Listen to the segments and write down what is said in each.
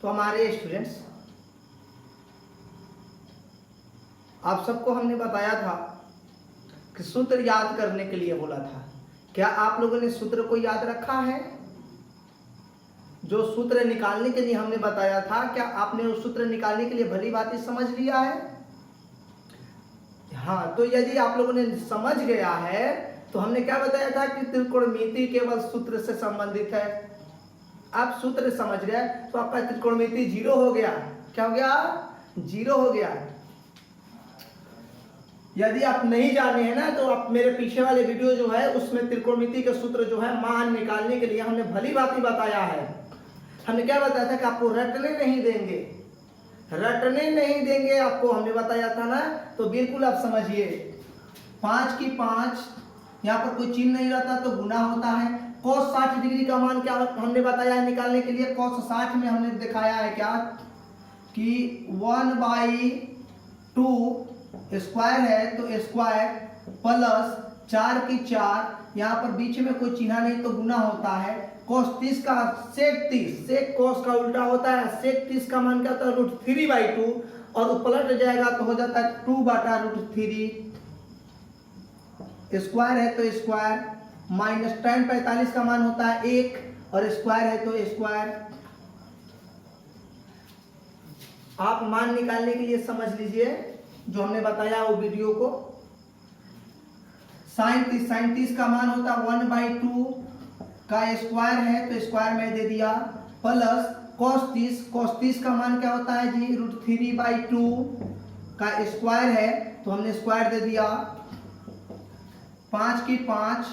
तो हमारे स्टूडेंट्स, आप सबको हमने बताया था कि सूत्र याद करने के लिए बोला था। क्या आप लोगों ने सूत्र को याद रखा है? जो सूत्र निकालने के लिए हमने बताया था, क्या आपने उस सूत्र निकालने के लिए भली बात समझ लिया है? हाँ, तो यदि आप लोगों ने समझ गया है तो हमने क्या बताया था कि त्रिकोणमिति केवल सूत्र से संबंधित है। आप सूत्र समझ गए तो आपका त्रिकोणमिति जीरो हो गया। क्या हो गया? जीरो हो गया। यदि आप नहीं जाने हैं ना, तो आप मेरे पीछे वाले वीडियो जो है उसमें त्रिकोणमिति के सूत्र जो है मान निकालने के लिए हमने भली बात बताया है। हमने क्या बताया था कि आपको रटने नहीं देंगे, रटने नहीं देंगे आपको, हमने बताया था ना। तो बिल्कुल आप समझिए, 5 की 5, यहाँ पर कोई चिन्ह नहीं रहता तो गुना होता है। cos 60 डिग्री का मान क्या हमने बताया है निकालने के लिए? cos 60 में हमने दिखाया है क्या कि 1/2 स्क्वायर है तो स्क्वायर प्लस 4 की 4, यहाँ पर बीच में कोई चिन्ह नहीं तो गुना होता है। cos 30 का sec 30, sec cos का उल्टा होता है। sec 30 का मान क्या होता है? √3/2, और पलट जाएगा तो हो जाता है 2/√3। स्क्वायर है तो स्क्वायर, माइनस tan 45 का मान होता है 1, और स्क्वायर है तो स्क्वायर। आप मान निकालने के लिए समझ लीजिए जो हमने बताया वो वीडियो को। sin 30 का मान होता है 1/2 का स्क्वायर है तो स्क्वायर में दे दिया, प्लस cos 30 का मान क्या होता है जी? √3/2 का स्क्वायर है तो हमने स्क्वायर दे दिया। 5 की 5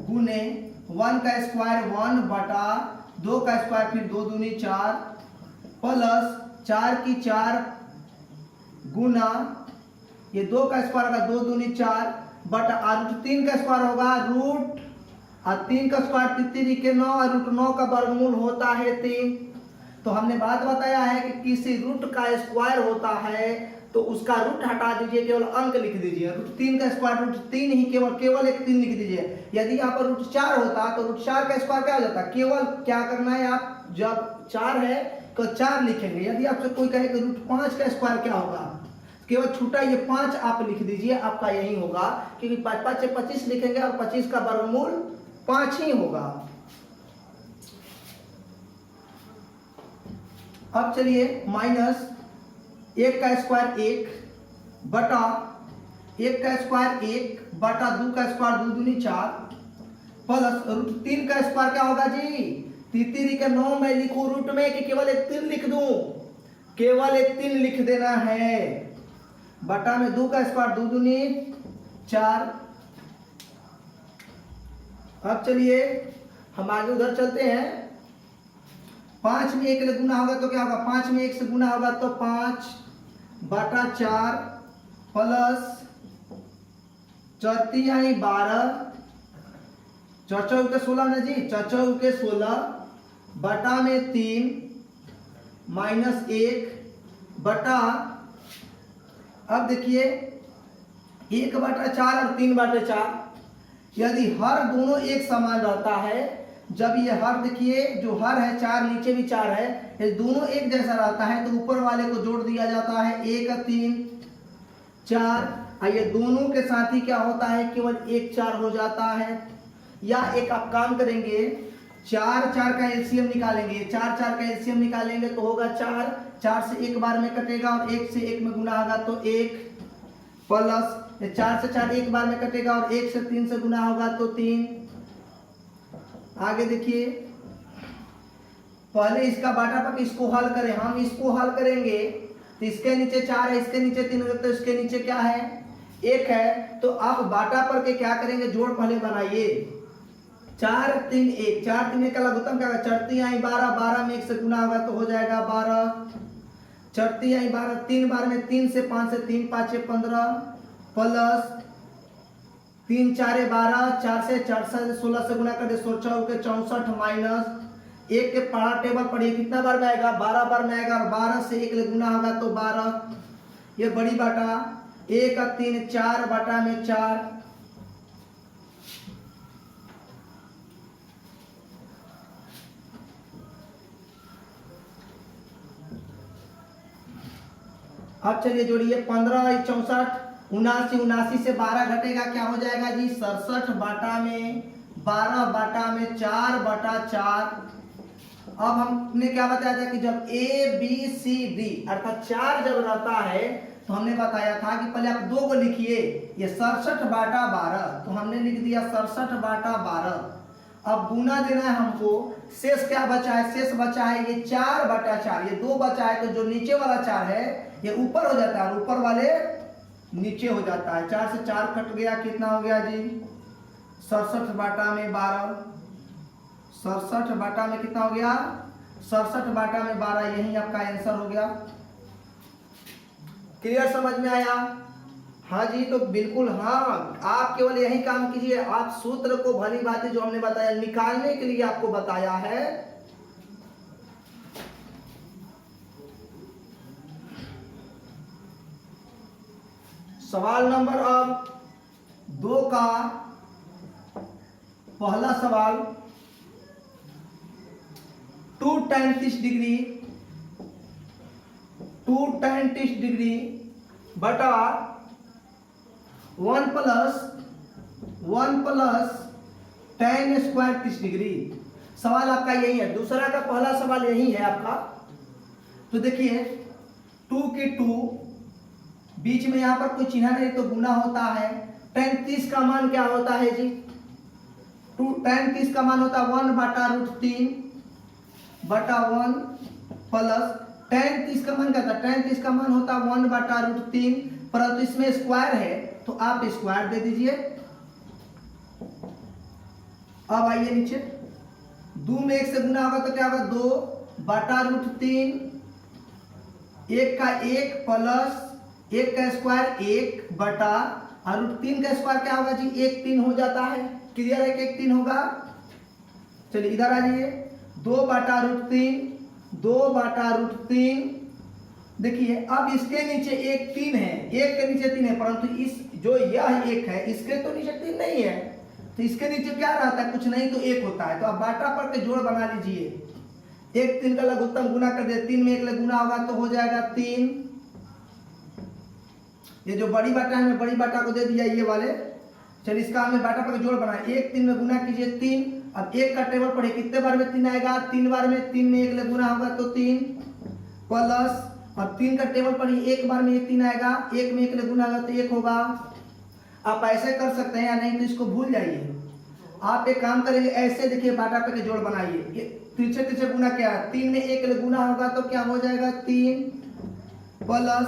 गुने 1 का स्क्वायर 1/2 का स्क्वायर, फिर 2 दूनी 4, प्लस 4 की 4 गुना ये 2 का स्क्वायर होगा 2 दूनी 4 बटा √3 का स्क्वायर होगा √3 का स्क्वायर 3 के 9, और √9 का वर्गमूल होता है 3। तो हमने बात बताया है कि किसी रूट का स्क्वायर होता है तो उसका रूट हटा दीजिए, केवल अंक लिख दीजिए। √3 का स्क्वायर √3 ही, केवल एक 3 लिख दीजिए। यदि यहाँ पर √4 होता तो √4 का स्क्वायर क्या हो जाता? केवल क्या करना है, आप जब 4 है तो 4 लिखेंगे। यदि आपसे कोई कहे कि √5 का स्क्वायर क्या होगा, केवल छूटा ये 5 आप लिख दीजिए, आपका यही होगा, क्योंकि 5 5 से 25 लिखेंगे और 25 का वर्गमूल 5 ही होगा। अब चलिए, माइनस 1 का स्क्वायर 1 बटा 1 का स्क्वायर 1 बटा 2 का स्क्वायर 2 दूनी 4, प्लस √3 का स्क्वायर क्या होगा जी? 3 के 9 में लिखूं रूट में कि केवल एक 3 लिख दूं? केवल एक 3 लिख देना है, बटा में 2 का स्क्वायर 2 दूनी 4। अब चलिए हम आगे उधर चलते हैं। 5 में 1 गुना होगा तो क्या होगा? 5 में 1 से गुना होगा तो 5 बटा 4, प्लस 4 12, 4 के 16 ना जी, 4 के 16 बटा में 3 माइनस 1 बटा, अब देखिए 1/4 और 3/4। यदि हर दोनों एक समान रहता है, जब ये हर देखिए जो हर है 4, नीचे भी 4 है, ये दोनों एक जैसा रहता है तो ऊपर वाले को जोड़ दिया जाता है, 1 3 4। ये दोनों के साथ ही क्या होता है? केवल 1 4 हो जाता है। या एक आप काम करेंगे, 4 4 का एलसीएम निकालेंगे, 4 4 का एलसीएम निकालेंगे तो होगा 4, 4 से 1 बार में कटेगा और 1 से 1 में गुना होगा तो 1, प्लस 4 से 4 एक बार में कटेगा और 1 से 3 से गुना होगा तो 3। आगे देखिए, पहले इसका बाटा पर इसको हल करें। हम इसको हल करेंगे तो इसके नीचे 4 है, इसके नीचे 3 है, तो इसके नीचे क्या है? 1 है। तो आप बाटा पर के क्या करेंगे? जोड़ पहले बनाइए। 4 3 1, 4 3 1 का लघुत्तम क्या होगा? 4 3 12, 12 में 1 से गुना होगा तो हो जाएगा 12, 4 3 12, 3 बार में 3 से 5 से 3 5 15, प्लस 3 4 12, 4 से 4 से 16 से गुना कर दे 16 के 64, माइनस 1 के पढ़ा टेबल पढ़िए कितना बार में आएगा? 12 बार में आएगा, और 12 से 1 गुना होगा तो 12। ये बड़ी बाटा 1 3 4 बटा में 4, अब चलिए जोड़िए 15 64 79 79 से 12 घटेगा क्या हो जाएगा जी 67 बाटा में 12 बाटा में 4 बटा 4। अब हमने क्या बताया था कि जब ए बी सी डी अर्थात 4 जब रहता है तो हमने बताया था कि पहले आप 2 को लिखिए, ये 67 बाटा 12, तो हमने लिख दिया 67 बाटा 12। अब गुना देना है हमको, शेष क्या बचा है, शेष बचा है ये 4 बटा 4, ये 2 बचा है, तो जो नीचे वाला 4 है ये ऊपर हो जाता है और ऊपर वाले नीचे हो जाता है। 4 से 4 कट गया, कितना हो गया जी 67 बाटा में 12, 67 बाटा में कितना हो गया 67 बाटा में 12, यही आपका आंसर हो गया। क्लियर, समझ में आया? हाँ जी, तो बिल्कुल हाँ, आप केवल यही काम कीजिए, आप सूत्र को भली भांति जो हमने बताया निकालने के लिए आपको बताया है। सवाल नंबर अब 2 का पहला सवाल, 2 tan 30 डिग्री, 2 tan 30 डिग्री बटा 1 प्लस tan स्क्वायर 30 डिग्री। सवाल आपका यही है, दूसरा का पहला सवाल यही है आपका। तो देखिए 2 के 2 बीच में यहां पर कोई चिन्ह नहीं तो गुना होता है। tan 30 का मान क्या होता है जी, tan 30 का मान होता है 1 बटा √3 बटा 1 प्लस tan 30 का मान क्या था, tan 30 का मान होता है 1 बटा √3, परंतु इसमें स्क्वायर है तो आप स्क्वायर दे दीजिए। अब आइए नीचे, 2 में 1 से गुना होगा तो क्या होगा 2 बटा √3, 1 का 1 प्लस 1 का स्क्वायर 1 बटा √3 का स्क्वायर क्या होगा जी 1 3 हो जाता है। क्लियर है कि 1 3 होगा। चलिए इधर आ जाइए, 2 बटा √3, 2 बटा √3। देखिए अब इसके नीचे 1 3 है, 1 के नीचे 3 है, परंतु इस जो यह 1 है इसके तो नीचे 3 नहीं है, तो इसके नीचे क्या रहता है, कुछ नहीं तो 1 होता है। तो आप बाटा पर के जोड़ बना लीजिए, 1 3 का लघुत्तम गुना कर दिया, 3 में 1 गुना होगा तो हो जाएगा 3। ये जो बड़ी बाटा है बड़ी बाटा को दे दिया ये वाले। चलिए इसका हमें बाटा पर जोड़ बनाए, 1 3 में गुना कीजिए 3। अब 1 का टेबल पढ़े, कितने बार में 3 आएगा, 3 बार में, 3 में 1 गुना होगा तो 3 प्लस, अब 3 का टेबल पढ़िए, 1 बार में 3 आएगा, 1 में 1 गुना होगा तो 1 होगा। आप ऐसे कर सकते हैं या नहीं तो इसको भूल जाइए। आप एक काम करेंगे, ऐसे देखिए बाटा पे के जोड़ बनाइए, तिरछे तिरछे गुना क्या है, 3 में 1 गुना होगा तो क्या हो जाएगा 3 प्लस,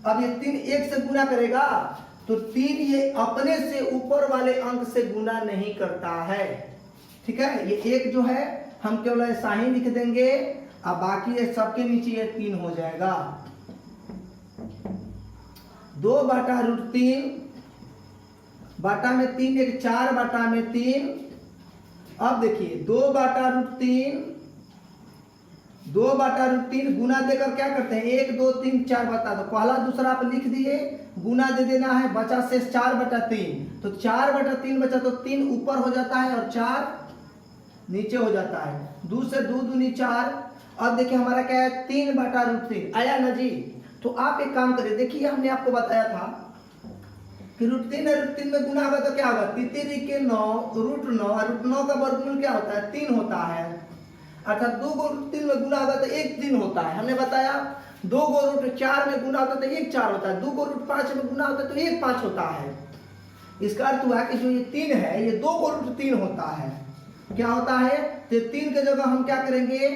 अब ये 3 1 से गुना करेगा तो 3 ये अपने से ऊपर वाले अंक से गुना नहीं करता है। ठीक है, ये 1 जो है हम केवल ऐसा ही लिख देंगे, अब बाकी ये सबके नीचे ये 3 हो जाएगा। 2 बटा √3 बाटा में 3 1 4 बटा में 3। अब देखिए 2 बटा √3, 2 बटा √3 गुना देकर क्या करते हैं 1 2 3 4 बता दो, पहला दूसरा आप लिख दिए, गुना दे देना है, बचा शेष 4 बटा 3, तो 4 बटा 3 बचा तो 3 ऊपर हो जाता है और 4 नीचे हो जाता है। 2 से 2 दूनी 4। अब देखिए हमारा क्या है 3 बटा √3 आया ना जी। तो आप एक काम करिए, देखिए हमने आपको बताया था कि √3 और √3 में गुना होगा तो क्या होगा 3 के 9 √9, और √9 का वर्गमूल क्या होता है 3 होता है, अर्थात 2 को √3 में गुना होगा तो 1 3 होता है। हमने बताया 2 को √4 में गुना होता है तो 1 4 होता है, 2 को √5 में गुना होता है तो 1 5 होता है। इसका अर्थ हुआ कि जो ये 3 है ये 2 को √3 होता है। क्या होता है, तो 3 की जगह हम क्या करेंगे,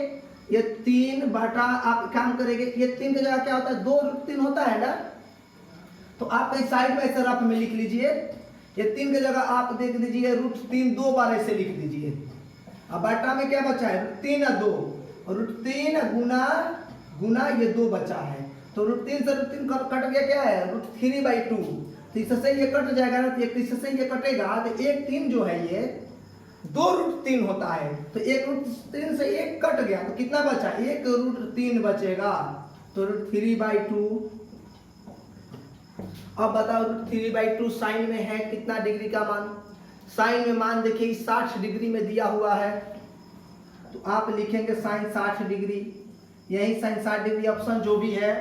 ये 3 बटा, आप काम करेंगे ये 3 की जगह क्या होता है 2 √3 होता है ना, तो आप इस साइड में ऐसे रफ में लिख लीजिए, ये 3 की जगह आप देख दीजिए √3 2 बार ऐसे लिख दीजिए। अब बाटा में क्या बचा है 3 और 2, और √3 गुना गुना ये 2 बचा है, तो √3 से √3 कट गया, क्या है √3/2, तो इससे ये कट जाएगा ना, तो इससे ये कटेगा तो 1 3 जो है ये 2 √3 होता है, तो 1 √3 से 1 कट गया तो कितना बचा 1 √3 बचेगा, तो √3/2। अब बताओ √3/2 साइन में है कितना डिग्री का मान, साइन में मान देखिए 60 डिग्री में दिया हुआ है, तो आप लिखेंगे साइन 60 डिग्री, यही साइन 60 डिग्री ऑप्शन जो भी है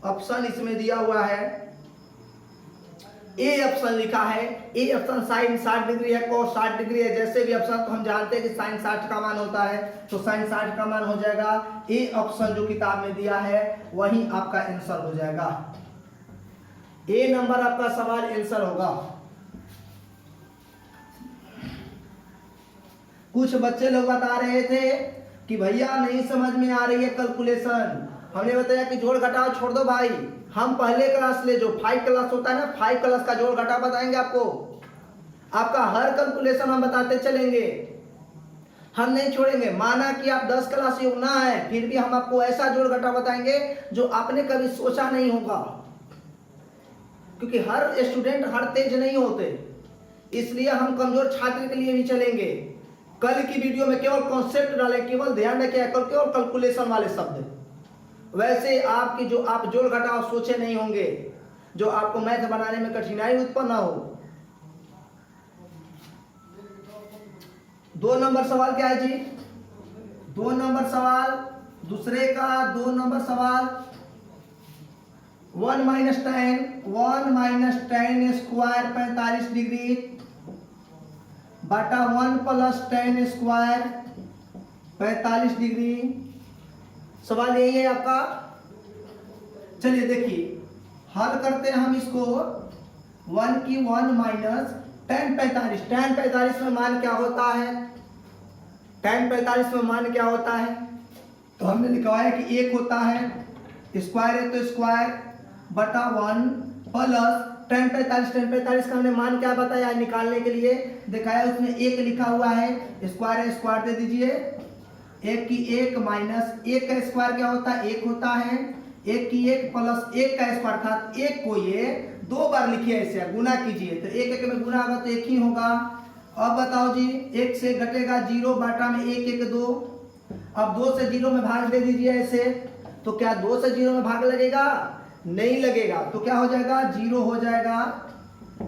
ऑप्शन इसमें दिया हुआ है, ए ऑप्शन लिखा है। ए ऑप्शन साइन 60 डिग्री है, cos 60 डिग्री है। जैसे भी ऑप्शन, तो हम जानते हैं कि साइन 60 का मान होता है, तो साइन 60 का मान हो जाएगा। ए ऑप्शन जो किताब में दिया है वही आपका आंसर हो जाएगा। ए नंबर आपका सवाल आंसर होगा। कुछ बच्चे लोग बता रहे थे कि भैया नहीं समझ में आ रही है कैलकुलेशन। हमने बताया कि जोड़ घटाव छोड़ दो भाई, हम पहले क्लास ले जो 5 क्लास होता है ना, 5 क्लास का जोड़ घटाव बताएंगे आपको। आपका हर कैलकुलेशन हम बताते चलेंगे, हम नहीं छोड़ेंगे। माना कि आप 10 क्लास योग ना है, फिर भी हम आपको ऐसा जोड़ घटाव बताएंगे जो आपने कभी सोचा नहीं होगा, क्योंकि हर स्टूडेंट हर तेज नहीं होते, इसलिए हम कमजोर छात्र के लिए भी चलेंगे। कल की वीडियो में केवल कॉन्सेप्ट डाले, केवल ध्यान रखिए, केवल कैलकुलेशन वाले शब्द। वैसे आपकी जो आप जोड़ घटाव सोचे नहीं होंगे, जो आपको मैथ बनाने में कठिनाई उत्पन्न ना हो। 2 नंबर सवाल क्या है जी? 2 नंबर सवाल दूसरे का 2 नंबर सवाल 1 माइनस टेन स्क्वायर 45 डिग्री बटा 1 प्लस टेन स्क्वायर 45 डिग्री। सवाल यही है आपका। चलिए देखिए, हल करते हैं हम इसको। 1 की 1 माइनस टेन 45, टेन 45 में मान क्या होता है? टेन 45 में मान क्या होता है? तो हमने लिखवाया कि 1 होता है, स्क्वायर है तो स्क्वायर बटा 1 प्लस टेन 45 का हमने मान क्या बताया निकालने के लिए दिखाया, उसमें 1 लिखा हुआ है, स्क्वायर है स्क्वायर दे दीजिए। 1 की 1 माइनस 1 का स्क्वायर क्या होता है? 1 होता है। 1 की 1 प्लस 1 का स्क्वायर था, 1 को ये 2 बार लिखिए, ऐसे गुना कीजिए तो 1 1 में गुना होगा तो 1 ही होगा। अब बताओ जी, 1 से घटेगा 0 बटा में 1 1 2। अब 2 से 0 में भाग दे दीजिए ऐसे, तो क्या 2 से 0 में भाग लगेगा? नहीं लगेगा, तो क्या हो जाएगा? 0 हो जाएगा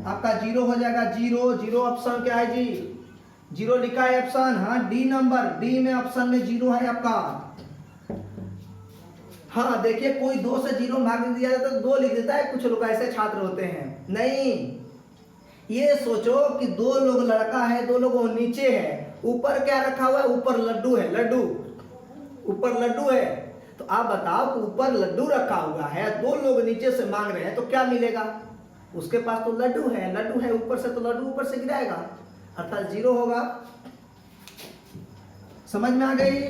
आपका, 0 हो जाएगा। 0 ऑप्शन क्या है जी? 0 लिखा है ऑप्शन, हाँ डी नंबर, डी में ऑप्शन में 0 है आपका। हाँ देखिए, कोई 2 से 0 भाग दिया जाता है तो 2 लिख देता है, कुछ लोग ऐसे छात्र होते हैं। नहीं, ये सोचो कि 2 लोग लड़का है, 2 लोग नीचे है, ऊपर क्या रखा हुआ है? ऊपर लड्डू है, लड्डू ऊपर लड्डू है। तो आप बताओ कि ऊपर लड्डू रखा हुआ है, 2 लोग नीचे से मांग रहे हैं, तो क्या मिलेगा? उसके पास तो लड्डू है ऊपर से, तो लड्डू ऊपर से गिराएगा, अर्थात 0 होगा। समझ में आ गई?